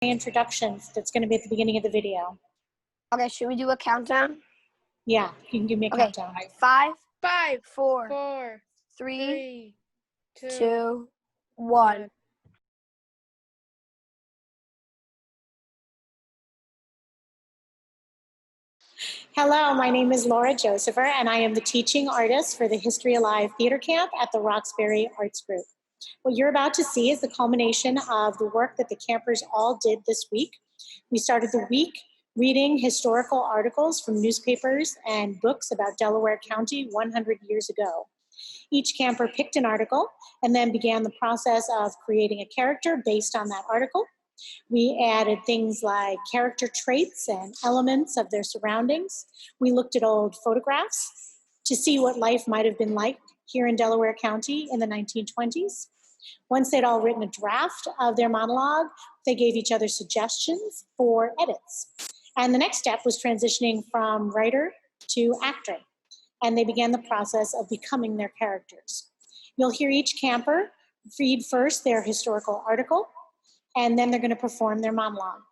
Introductions that's going to be at the beginning of the video. Okay, should we do a countdown? Yeah, you can give me a countdown. 5, 4, 4, 3, 2, 2, 1. Hello, my name is Laura Josepher, and I am the teaching artist for the History Alive Theater Camp at the Roxbury Arts Group. What you're about to see is the culmination of the work that the campers all did this week. We started the week reading historical articles from newspapers and books about Delaware County 100 years ago. Each camper picked an article and then began the process of creating a character based on that article. We added things like character traits and elements of their surroundings. We looked at old photographs to see what life might have been like here in Delaware County in the 1920s. Once they'd all written a draft of their monologue, they gave each other suggestions for edits. And the next step was transitioning from writer to actor. And they began the process of becoming their characters. You'll hear each camper read first their historical article, and then they're going to perform their monologue.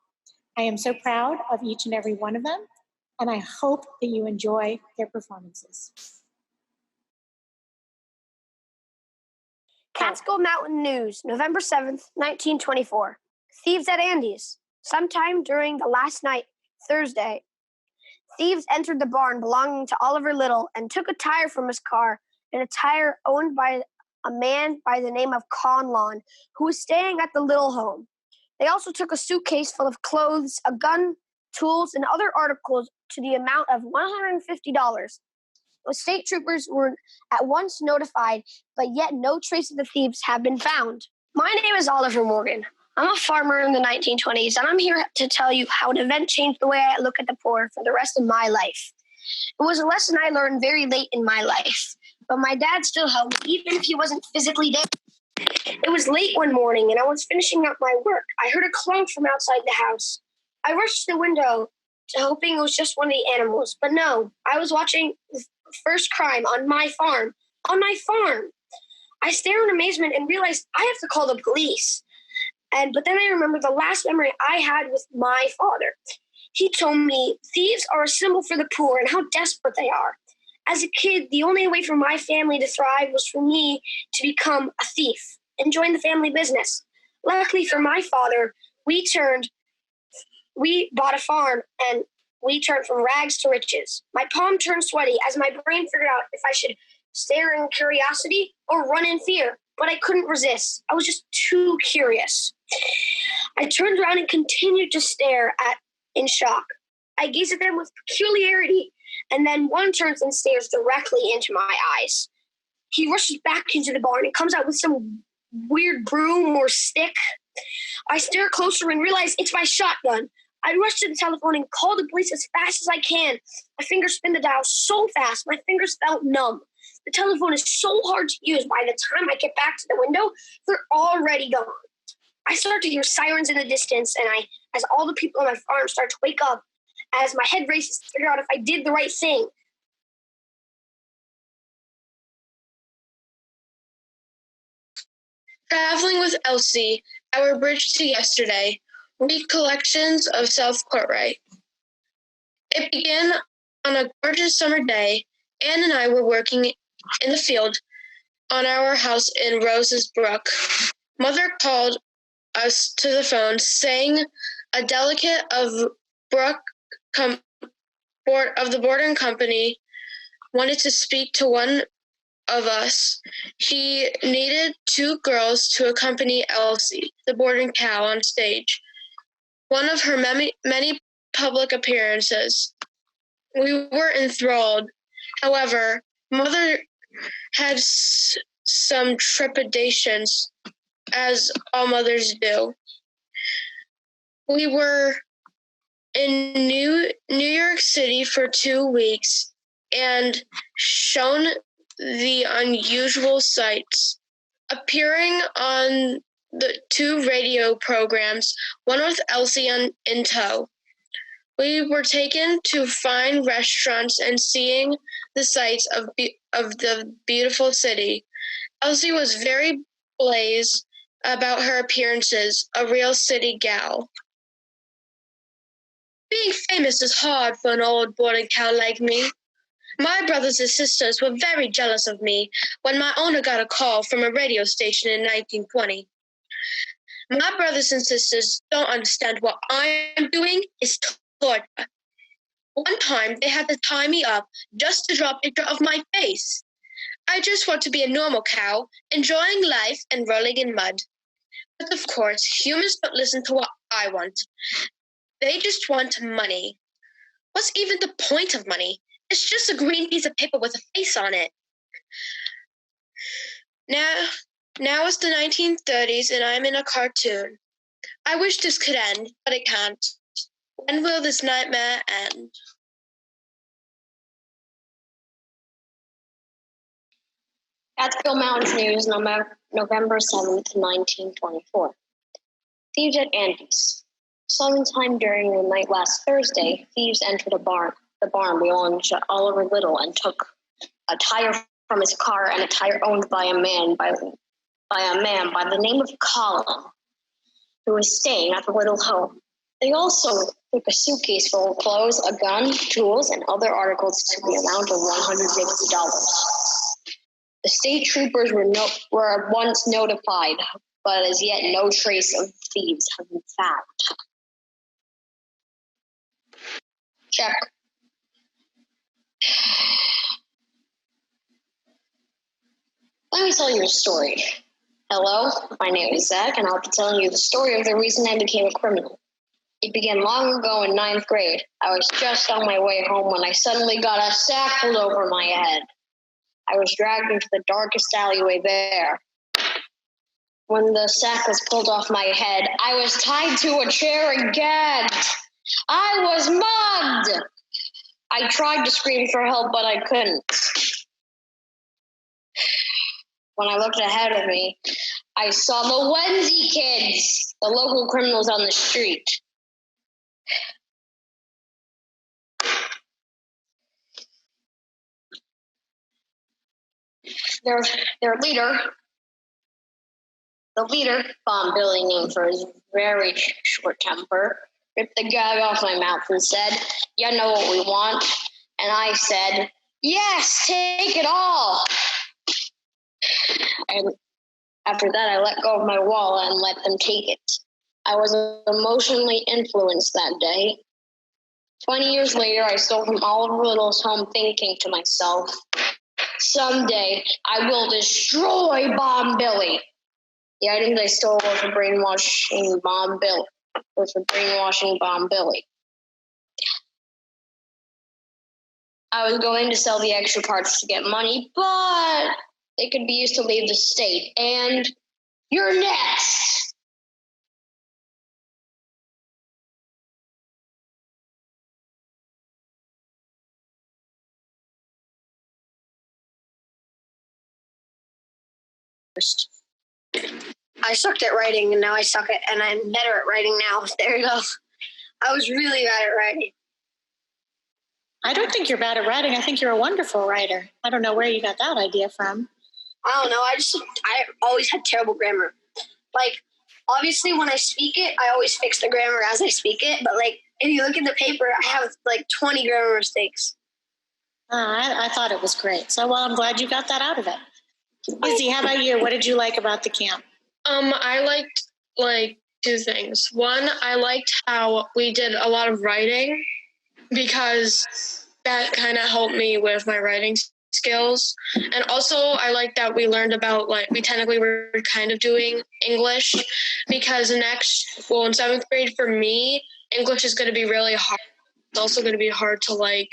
I am so proud of each and every one of them, and I hope that you enjoy their performances. Catskill Mountain News, November 7th, 1924. Thieves at Andy's. Sometime during the last night, Thursday, thieves entered the barn belonging to Oliver Little and took a tire from his car, and a tire owned by a man by the name of Conlon, who was staying at the Little home. They also took a suitcase full of clothes, a gun, tools, and other articles to the amount of $150. The state troopers were at once notified, but yet no trace of the thieves have been found. My name is Oliver Morgan. I'm a farmer in the 1920s, and I'm here to tell you how an event changed the way I look at the poor for the rest of my life. It was a lesson I learned very late in my life, but my dad still helped me, even if he wasn't physically there. It was late one morning, and I was finishing up my work. I heard a clunk from outside the house. I rushed to the window, hoping it was just one of the animals, but no, I was watching the first crime on my farm. On my farm! I stared in amazement and realized I have to call the police. But then I remembered the last memory I had with my father. He told me thieves are a symbol for the poor and how desperate they are. As a kid, the only way for my family to thrive was for me to become a thief and join the family business. Luckily for my father, we bought a farm and we turned from rags to riches. My palm turned sweaty as my brain figured out if I should stare in curiosity or run in fear, but I couldn't resist. I was just too curious. I turned around and continued to stare in shock. I gazed at them with peculiarity, and then one turns and stares directly into my eyes. He rushes back into the barn and comes out with some weird broom or stick. I stare closer and realize it's my shotgun. I rush to the telephone and call the police as fast as I can. My fingers spin the dial so fast, my fingers felt numb. The telephone is so hard to use. By the time I get back to the window, they're already gone. I start to hear sirens in the distance, and as all the people on my farm start to wake up, as my head races to figure out if I did the right thing. Traveling with Elsie, Our Bridge to Yesterday, Recollections of South Courtright. It began on a gorgeous summer day. Anne and I were working in the field on our house in Rose's Brook. Mother called us to the phone, saying a delegate of the boarding company wanted to speak to one of us. He needed 2 girls to accompany Elsie, the boarding cow, on stage. One of her many public appearances. We were enthralled. However, Mother had some trepidations, as all mothers do. We were in New York City for 2 weeks and shown the unusual sights. Appearing on the 2 radio programs, one with Elsie in tow. We were taken to fine restaurants and seeing the sights of the beautiful city. Elsie was very blase about her appearances, a real city gal. Being famous is hard for an old boarding cow like me. My brothers and sisters were very jealous of me when my owner got a call from a radio station in 1920. My brothers and sisters don't understand what I'm doing is torture. One time, they had to tie me up just to draw a picture of my face. I just want to be a normal cow, enjoying life and rolling in mud. But of course, humans don't listen to what I want. They just want money. What's even the point of money? It's just a green piece of paper with a face on it. Now it's the 1930s and I'm in a cartoon. I wish this could end, but it can't. When will this nightmare end? Catskill Mountains News, November 7th, 1924. Thieves at Andy's. Sometime during the night last Thursday, thieves entered the barn belonging to Oliver Little and took a tire from his car and a tire owned by a man by the name of Colin, who was staying at the Little home. They also took a suitcase full of clothes, a gun, tools, and other articles to the amount of $150. The state troopers were once notified, but as yet no trace of thieves have been found. Check. Let me tell you a story. Hello, my name is Zach, and I'll be telling you the story of the reason I became a criminal. It began long ago in 9th grade. I was just on my way home when I suddenly got a sack pulled over my head. I was dragged into the darkest alleyway there. When the sack was pulled off my head, I was tied to a chair again. I was mugged. I tried to scream for help, but I couldn't. When I looked ahead of me, I saw the Wendy kids, the local criminals on the street. Their leader, Bomb Billy, named for his very short temper, ripped the gag off my mouth and said, "You know what we want?" And I said, "Yes, take it all." And after that, I let go of my wallet and let them take it. I was emotionally influenced that day. 20 years later, I stole from Oliver Little's home thinking to myself, someday I will destroy Bomb Billy. The items I stole were for brainwashing Bomb Billy. I was going to sell the extra parts to get money, but they could be used to leave the state. And you're next. I sucked at writing, and now I suck at, and I'm better at writing now. There you go. I was really bad at writing. I don't think you're bad at writing. I think you're a wonderful writer. I don't know where you got that idea from. I don't know. I always had terrible grammar. Like, obviously, when I speak it, I always fix the grammar as I speak it. But, like, if you look at the paper, I have, like, 20 grammar mistakes. I thought it was great. So, well, I'm glad you got that out of it. Izzy, how about you? What did you like about the camp? I liked, two things. One, I liked how we did a lot of writing because that kind of helped me with my writing skills. And also, I like that we learned about, we technically were kind of doing English because in 7th grade for me, English is going to be really hard. It's also going to be hard to,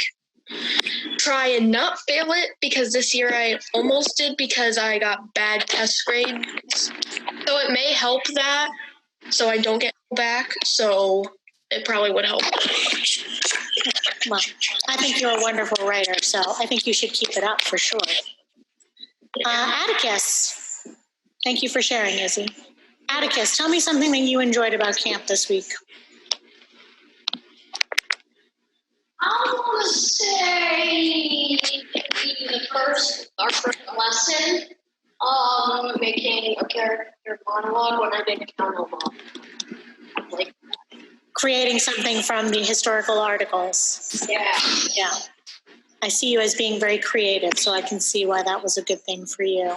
try and not fail it because this year I almost did because I got bad test grades. So it may help that so I don't get back. So it probably would help. Well, I think you're a wonderful writer, so I think you should keep it up for sure. Atticus, thank you for sharing, Izzy. Atticus, tell me something that you enjoyed about camp this week. I want to say our first lesson, making a character monologue when I make a monologue. Like, Creating something from the historical articles. Yeah. Yeah. I see you as being very creative, so I can see why that was a good thing for you.